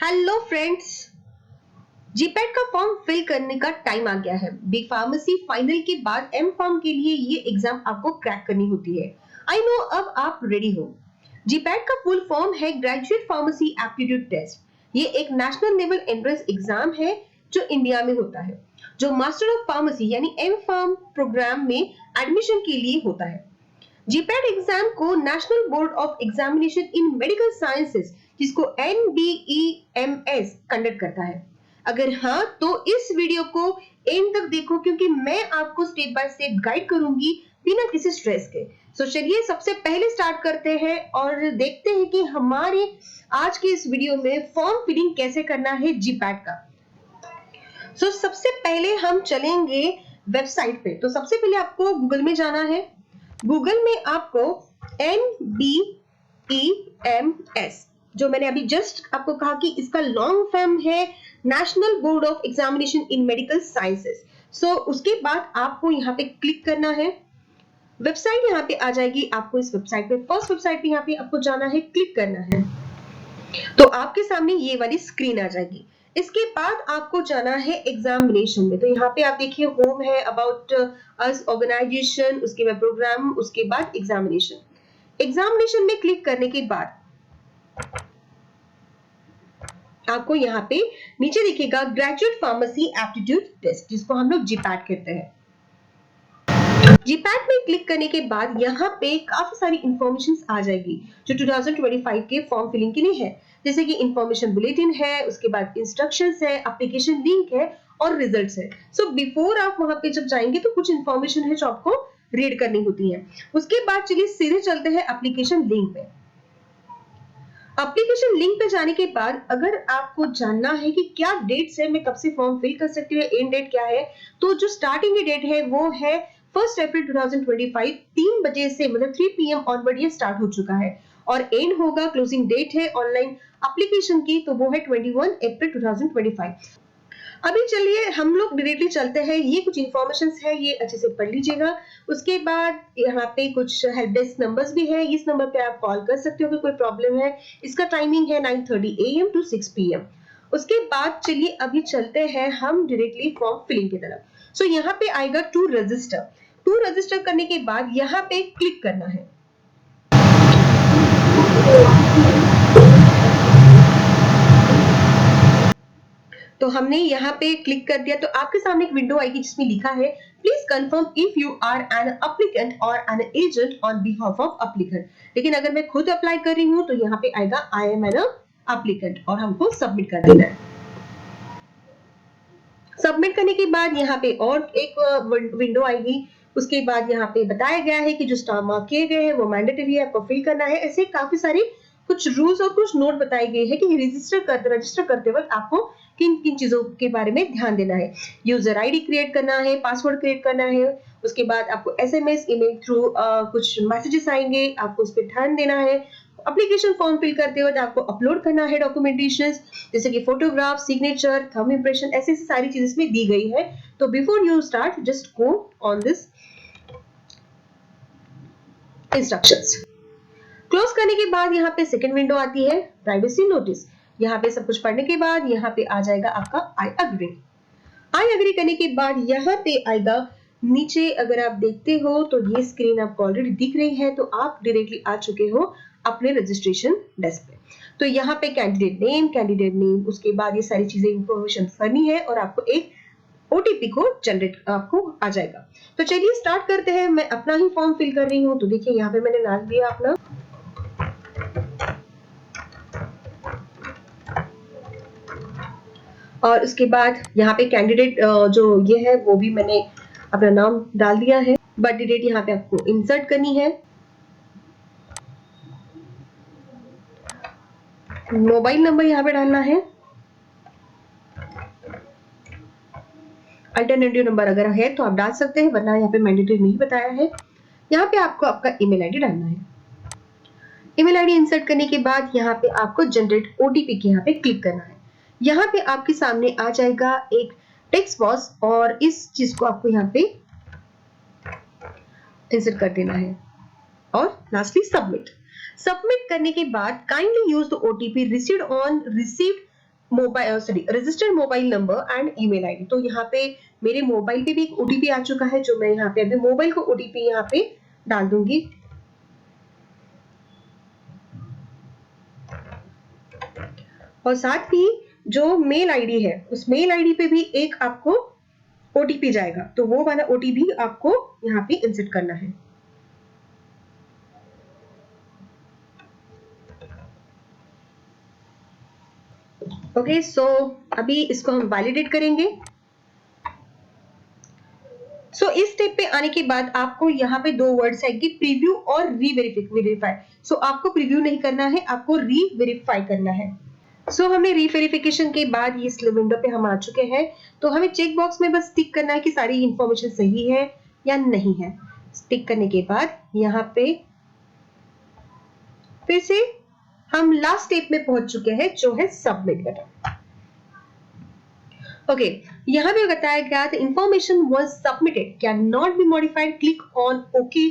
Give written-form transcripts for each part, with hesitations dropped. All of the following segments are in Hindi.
हेलो फ्रेंड्स, जीपैट का फॉर्म फिल करने का टाइम आ गया है। बी फार्मेसी फाइनल के बाद एम फार्म के लिए ये एग्जाम आपको क्रैक करनी होती है। आई नो, अब आप रेडी हो। जीपैट का फुल फॉर्म है ग्रेजुएट फार्मेसी एप्टीट्यूड टेस्ट। ये एक नेशनल लेवल एंट्रेंस एग्जाम है जो इंडिया में होता है, जो मास्टर ऑफ फार्मेसी यानी एम फार्म प्रोग्राम में एडमिशन के लिए होता है। जीपैट एग्जाम को national Board of Examination in medical sciences, जिसको NBEMS कंडक्ट करता है। अगर हाँ, तो इस वीडियो को एंड तक देखो, क्योंकि मैं आपको स्टेप बाय स्टेप गाइड करूंगी बिना किसी स्ट्रेस के। सो चलिए सबसे पहले स्टार्ट करते हैं और देखते हैं कि हमारे आज के इस वीडियो में फॉर्म फिलिंग कैसे करना है जीपैट का। सो सबसे पहले हम चलेंगे वेबसाइट पे। तो सबसे पहले आपको गूगल में जाना है। गूगल में आपको NBEMS, जो मैंने अभी जस्ट आपको कहा कि इसका लॉन्ग फॉर्म है National Board of Examination in Medical Sciences. So उसके बाद आपको यहाँ पे क्लिक करना है। वेबसाइट यहाँ पे आ जाएगी। आपको इस वेबसाइट पे, फर्स्ट वेबसाइट पे यहाँ पे आपको जाना है, क्लिक करना है। तो आपके सामने ये वाली स्क्रीन आ जाएगी। इसके बाद आपको जाना है एग्जामिनेशन में। तो यहाँ पे आप देखिए, होम है, अबाउट अस, ऑर्गेनाइजेशन, उसके बाद प्रोग्राम, उसके बाद एग्जामिनेशन। एग्जामिनेशन में क्लिक करने के बाद आपको यहाँ पे नीचे दिखेगा ग्रेजुएट फार्मेसी एप्टीट्यूड टेस्ट, जिसको हम लोग जीपैट कहते हैं। जीपैट में क्लिक करने के बाद यहाँ पे काफी सारी इंफॉर्मेशन आ जाएगी जो 2025 के फॉर्म फिलिंग के लिए है। जैसे कि इंफॉर्मेशन बुलेटिन है, उसके बाद इंस्ट्रक्शंस है, एप्लीकेशन लिंक है और रिजल्ट्स है। सो बिफोर आप वहां पे जब जाएंगे तो कुछ इंफॉर्मेशन है जो आपको रीड करनी होती है। उसके बाद चलिए सीधे चलते हैं एप्लीकेशन लिंक पे। एप्लीकेशन लिंक पे जाने के बाद अगर आपको जानना है कि क्या डेट से मैं कब से फॉर्म फिल कर सकती हूँ, एंड डेट क्या है, तो जो स्टार्टिंग की डेट है वो है 1 अप्रैल 2025, 3 बजे से, मतलब 3 PM ऑनवर्ड ये स्टार्ट हो चुका है। और एंड होगा, क्लोजिंग डेट है ऑनलाइन एप्लीकेशन की, तो वो है 21 अप्रैल 2025। अभी चलिए हम लोग डायरेक्टली चलते हैं। ये कुछ इंफॉर्मेशन है, ये अच्छे से पढ़ लीजिएगा। उसके बाद यहाँ पे कुछ हेल्प डेस्क नंबर्स भी है। इस नंबर पे आप कॉल कर सकते हो कि कोई प्रॉब्लम है। इसका टाइमिंग है 9:30 AM to 6 PM। उसके बाद चलिए अभी चलते हैं हम डायरेक्टली फॉर्म फिलिंग की तरफ। सो यहाँ पे आएगा टू रजिस्टर करने के बाद यहाँ पे क्लिक करना है। तो हमने यहाँ पे क्लिक कर दिया तो आपके सामने एक विंडो आएगी जिसमें लिखा है, please confirm if you are an applicant और an agent on behalf of applicant. लेकिन अगर मैं खुद अप्लाई कर रही हूँ तो यहाँ पे आएगा आई एम एन एप्लीकेंट और हमको सबमिट कर देना है। सबमिट करने के बाद यहाँ पे और एक विंडो आएगी। उसके बाद यहाँ पे बताया गया है कि जो स्टार मार्क किए गए हैं वो मैंडेटरी है, आपको फिल करना है। ऐसे काफी सारे कुछ रूल्स और कुछ नोट बताए गए हैं कि रजिस्टर करते वक्त आपको किन किन चीजों के बारे में ध्यान देना है। यूजर आईडी क्रिएट करना है, पासवर्ड क्रिएट करना है। उसके बाद आपको SMS ईमेल थ्रू कुछ मैसेजेस आएंगे, आपको उस पर ध्यान देना है। एप्लीकेशन फॉर्म फिल करते वक्त आपको अपलोड करना है डॉक्यूमेंटेशन, जैसे कि फोटोग्राफ, सिग्नेचर, थंब इंप्रेशन, ऐसी सारी चीजें इसमें दी गई है। तो before you start just go on this instructions. Close करने के बाद यहाँ पे सेकंड विंडो आती है, प्राइवेसी नोटिस। यहाँ पे सब कुछ पढ़ने के बाद यहाँ पे आ जाएगा आपका आई अग्री करने के बाद यहाँ पे आएगा नीचे। अगर आप देखते हो तो ये स्क्रीन आपको ऑलरेडी दिख रही है, तो आप डायरेक्टली आ चुके हो अपने रजिस्ट्रेशन डेस्क पे। तो यहाँ पे कैंडिडेट नेम, उसके बाद ये सारी चीजें इंफॉर्मेशन भरनी है और आपको एक OTP को जनरेट आपको आ जाएगा। तो चलिए स्टार्ट करते हैं। मैं अपना ही फॉर्म फिल कर रही हूँ। तो देखिए यहाँ पे मैंने नाम दिया अपना, और उसके बाद यहाँ पे कैंडिडेट जो ये है वो भी मैंने अपना नाम डाल दिया है। बर्थडे डेट यहाँ पे आपको इंसर्ट करनी है। मोबाइल नंबर यहाँ पे डालना है। अल्टरनेटिव नंबर अगर है तो आप डाल सकते हैं, वरना यहाँ पे मैंडेटरी नहीं बताया है। यहाँ पे आपको आपका ईमेल आईडी डालना है। ईमेल आईडी इंसर्ट करने के बाद यहाँ पे आपको जनरेट OTP के यहाँ पे क्लिक करना है। यहाँ पे आपके सामने आ जाएगा एक टेक्स्ट बॉक्स और इस चीज को आपको यहाँ पे इंसर्ट कर देना है और लास्टली सबमिट करने के बाद kindly use the OTP received mobile registered mobile number and email ID. तो यहाँ पे मेरे मोबाइल पे भी एक ओटीपी आ चुका है, जो मैं यहाँ पे अभी मोबाइल को ओटीपी यहाँ पे डाल दूंगी। और साथ ही जो मेल आईडी है, उस मेल आईडी पे भी एक आपको ओटीपी जाएगा, तो वो वाला ओटीपी आपको यहाँ पे इंसर्ट करना है। ओके, सो अभी इसको हम वैलिडेट करेंगे। सो इस स्टेप पे आने के बाद आपको यहाँ पे दो वर्ड्स आएंगे, प्रीव्यू और रीवेरीफाई। सो आपको प्रीव्यू नहीं करना है, आपको रीवेरीफाई करना है। सो हमें रीवेरिफिकेशन के बाद ये इस विंडो पे हम आ चुके हैं। तो हमें चेक बॉक्स में बस टिक करना है कि सारी इंफॉर्मेशन सही है या नहीं है। टिक करने के बाद यहाँ पे फिर से हम लास्ट स्टेप में पहुंच चुके हैं, जो है सबमिट बटन। ओके, यहाँ पे बताया गया था information was submitted can not be modified, click on okay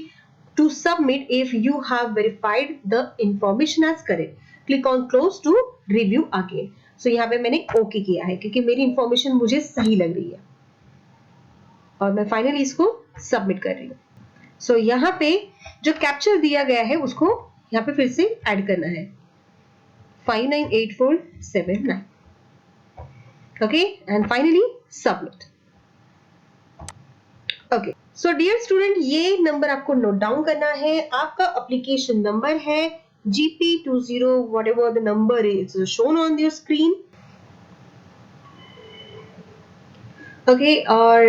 to submit if you have verified the information as correct, click on close to review again. So यहाँ पे मैंने ओके किया है क्योंकि मेरी इंफॉर्मेशन मुझे सही लग रही है और मैं फाइनली इसको सबमिट कर रही हूँ। सो यहाँ पे जो कैप्चर दिया गया है उसको यहाँ पे फिर से ऐड करना है, 598479। Okay, and finally submit. Okay, so dear student, ये नंबर आपको नोट डाउन करना है। आपका एप्लीकेशन नंबर है GP20 whatever the number is shown on your screen. Okay, और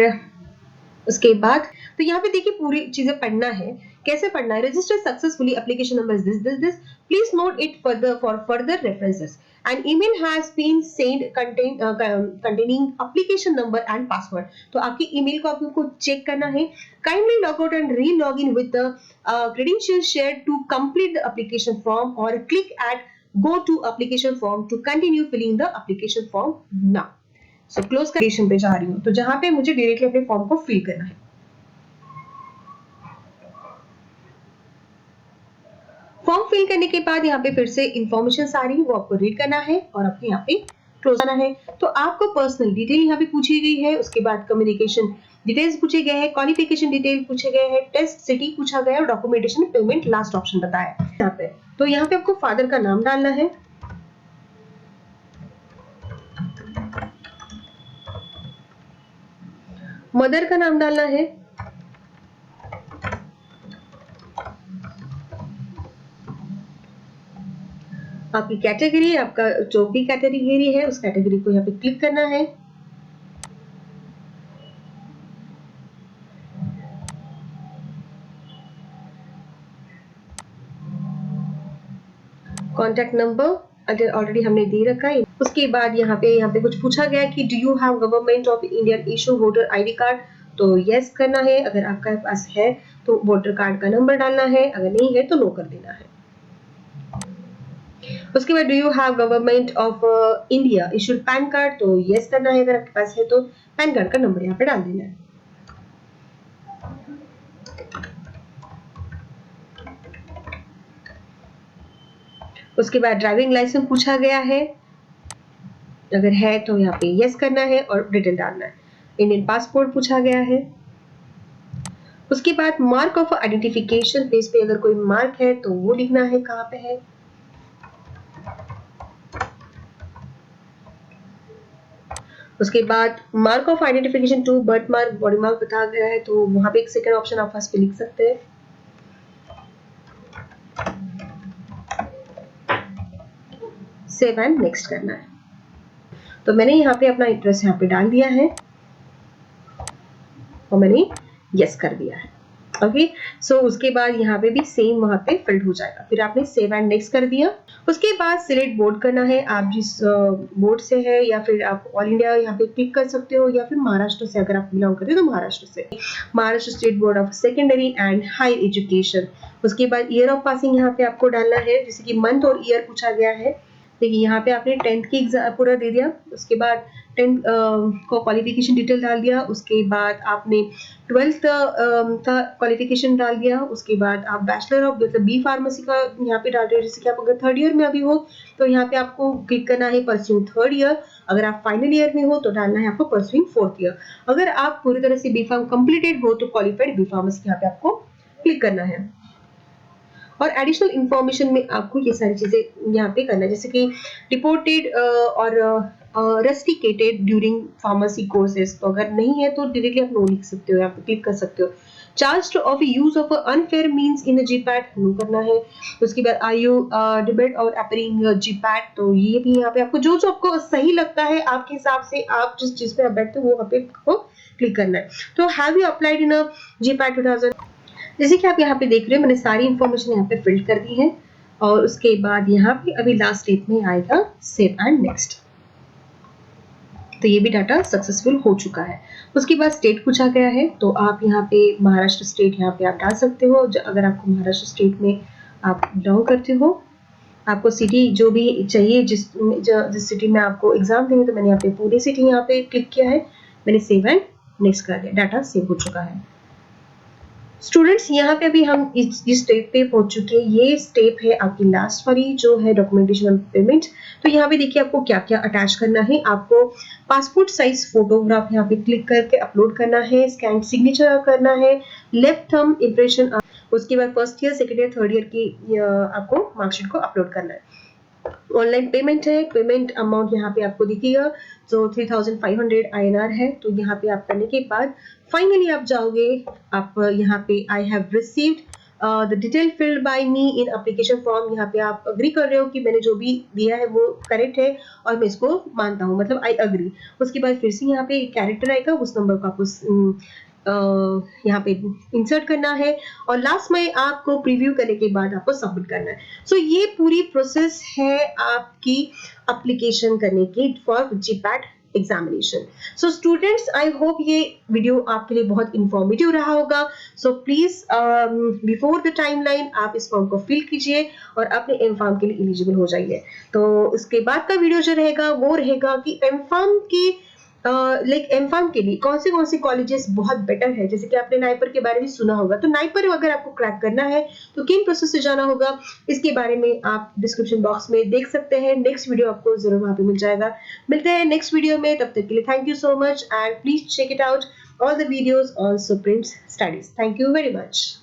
उसके बाद तो यहाँ पे देखिए पूरी चीजें पढ़ना है। कैसे पढ़ना है? Register successfully, application number is this, please note it further for further references, and email has been send containing application number and password. तो आपकी ईमेल को आपको चेक करना है। Kindly log out and re log in with the credential share to complete the application form और click at go to application form to continue filling the application form now. So close creation पे जा रही हूँ, तो जहां पे मुझे डायरेक्टली अपने फॉर्म को फिल करना है। फॉर्म फिल करने के बाद यहाँ पे फिर से इंफॉर्मेशन सारी वो आपको रीड करना है और अपने यहाँ पे क्लोज करना है। तो आपको पर्सनल डिटेल यहाँ पे पूछी गई है, उसके बाद कम्युनिकेशन डिटेल्स पूछे गए हैं, क्वालिफिकेशन डिटेल पूछे गए हैं, टेस्ट सिटी पूछा गया और डॉक्यूमेंटेशन पेमेंट लास्ट ऑप्शन बताया यहाँ पे। तो यहाँ पे आपको फादर का नाम डालना है, मदर का नाम डालना है, आपकी कैटेगरी, आपका जो भी कैटेगरी है उस कैटेगरी को यहाँ पे क्लिक करना है। कॉन्टैक्ट नंबर अगर ऑलरेडी हमने दे रखा है। उसके बाद यहाँ पे कुछ पूछा गया कि do you have government of India issue voter ID card, तो यस करना है। अगर आपका पास है तो वोटर कार्ड का नंबर डालना है, अगर नहीं है तो नो कर देना है। उसके बाद do you have government of India issued pan card, तो यस करना है। अगर आपके पास है तो पैन कार्ड का नंबर यहाँ पे डाल देना है। उसके बाद ड्राइविंग लाइसेंस पूछा गया है, अगर है तो यहाँ पे यस करना है और डिटेल डालना है। इंडियन पासपोर्ट पूछा गया है। उसके बाद मार्क ऑफ आइडेंटिफिकेशन पेज पे अगर कोई मार्क है तो वो लिखना है कहाँ पे है। उसके बाद mark of identification to birth mark, body mark बता गया है, तो वहां पे एक सेकंड ऑप्शन आप फर्स्ट पे लिख सकते हैं। सेव एंड नेक्स्ट करना है। तो मैंने यहाँ पे अपना एड्रेस यहाँ पे डाल दिया है और मैंने यस कर दिया है। ओके, सो उसके बाद यहाँ पे भी सेम वहां पे फिल्ड हो जाएगा। फिर आपने सेव एंड नेक्स्ट कर दिया। उसके बाद सिलेक्ट बोर्ड करना है, आप जिस बोर्ड से है, या फिर आप ऑल इंडिया यहाँ पे क्लिक कर सकते हो, या फिर महाराष्ट्र से अगर आप बिलोंग करते हो तो महाराष्ट्र से, Maharashtra state board of secondary and higher education. उसके बाद ईयर ऑफ पासिंग यहाँ पे आपको डालना है, जैसे कि मंथ और ईयर पूछा गया है। देखिए यहाँ पे आपने 10th की एग्जाम पूरा दे दिया। उसके बाद 10th को क्वालिफिकेशन डिटेल डाल दिया, उसके बाद आपने 12th का क्वालिफिकेशन डाल दिया, उसके बाद आप बैचलर ऑफ मतलब बी फार्मेसी का यहाँ पे डाल रहे हो। जैसे कि आप अगर थर्ड ईयर में अभी हो तो यहाँ पे आपको क्लिक करना है परस्यूइंग थर्ड ईयर, अगर आप फाइनल ईयर में हो तो डालना है आपको परस्यूइंग फोर्थ ईयर, अगर आप पूरी तरह से बी फार्म कंप्लीटेड हो तो क्वालिफाइड बी फार्मेसी यहाँ पे आपको क्लिक करना है। और एडिशनल इंफॉर्मेशन में आपको ये सारी चीजें यहाँ पे करना है, जैसे कि रिपोर्टेड और रेस्टिकेटेड ड्यूरिंग फार्मेसी कोर्सेज, तो अगर नहीं है तो डायरेक्टली आप नो लिख सकते हो, यहाँ पे क्लिक कर सकते हो। Charge of use of unfair means in GPAT no करना है। उसके बाद आर यू डिबेट और अपीयरिंग जीपैट, तो ये भी यहाँ पे आपको जो जो आपको सही लगता है आपके हिसाब से, आप जिस चीज पे आप बैठते हो वो वहाँ पे आपको क्लिक करना है। तो have you applied in GPAT 2000, जैसे कि आप यहाँ पे देख रहे हो मैंने सारी इंफॉर्मेशन यहाँ पे फिल कर दी है। और उसके बाद यहाँ पे अभी लास्ट स्टेप में आएगा सेव एंड नेक्स्ट, तो ये भी डाटा सक्सेसफुल हो चुका है। उसके बाद स्टेट पूछा गया है, तो आप यहाँ पे महाराष्ट्र स्टेट यहाँ पे आप डाल सकते हो, अगर आपको महाराष्ट्र स्टेट में आप बिलोंग करते हो। आपको सिटी जो भी चाहिए जिस सिटी में आपको एग्जाम देंगे, तो मैंने यहाँ पे पूरी सिटी यहाँ पे क्लिक किया है, मैंने सेव एंड नेक्स्ट कर दिया, डाटा सेव हो चुका है। स्टूडेंट्स यहाँ पे अभी हम इस स्टेप पे पहुंच चुके हैं। ये स्टेप है आपकी लास्ट वाली जो है डॉक्यूमेंटेशन एंड पेमेंट। तो यहाँ पे देखिए आपको क्या क्या अटैच करना है। आपको पासपोर्ट साइज फोटोग्राफ यहाँ पे क्लिक करके अपलोड करना है, स्कैन सिग्नेचर करना है, लेफ्ट थंब इम्प्रेशन, उसके बाद first year second year third year की आपको मार्कशीट को अपलोड करना है। ऑनलाइन पेमेंट है, पेमेंट अमाउंट यहाँ पे आपको दिखेगा, जो 3500 INR है। तो यहाँ पे आप करने के बाद फाइनली आप जाओगे, आप यहाँ पे I have received the detail filled by me in application form, यहाँ पे आप अग्री कर रहे हो कि मैंने जो भी दिया है वो करेक्ट है और मैं इसको मानता हूँ, मतलब आई अग्री। उसके बाद फिर से यहाँ पे कैरेक्टर आएगा, उस नंबर को आपको यहाँ पे इंसर्ट करना है और लास्ट में आपको प्रीव्यू करने के बाद आपको सबमिट करना है। सो ये पूरी प्रोसेस है आपकी एप्लीकेशन करने की for GPAT examination. So students, I hope ये वीडियो आपके लिए बहुत इंफॉर्मेटिव रहा होगा। So please before the timeline आप इस फॉर्म को फिल कीजिए और अपने एम फार्म के लिए एलिजिबल हो जाइए। तो उसके बाद का वीडियो जो रहेगा वो रहेगा कि एम फार्म की लाइक एम फार्म के लिए कौन से कॉलेजेस बहुत बेटर है। जैसे कि आपने नाइपर के बारे में सुना होगा, तो नाइपर अगर आपको क्रैक करना है तो किन प्रोसेस से जाना होगा, इसके बारे में आप डिस्क्रिप्शन बॉक्स में देख सकते हैं। नेक्स्ट वीडियो आपको जरूर वहां पे मिल जाएगा। मिलते हैं नेक्स्ट वीडियो में, तब तक के लिए thank you so much and please check it out all the videos on Supremes Studies. Thank you very much.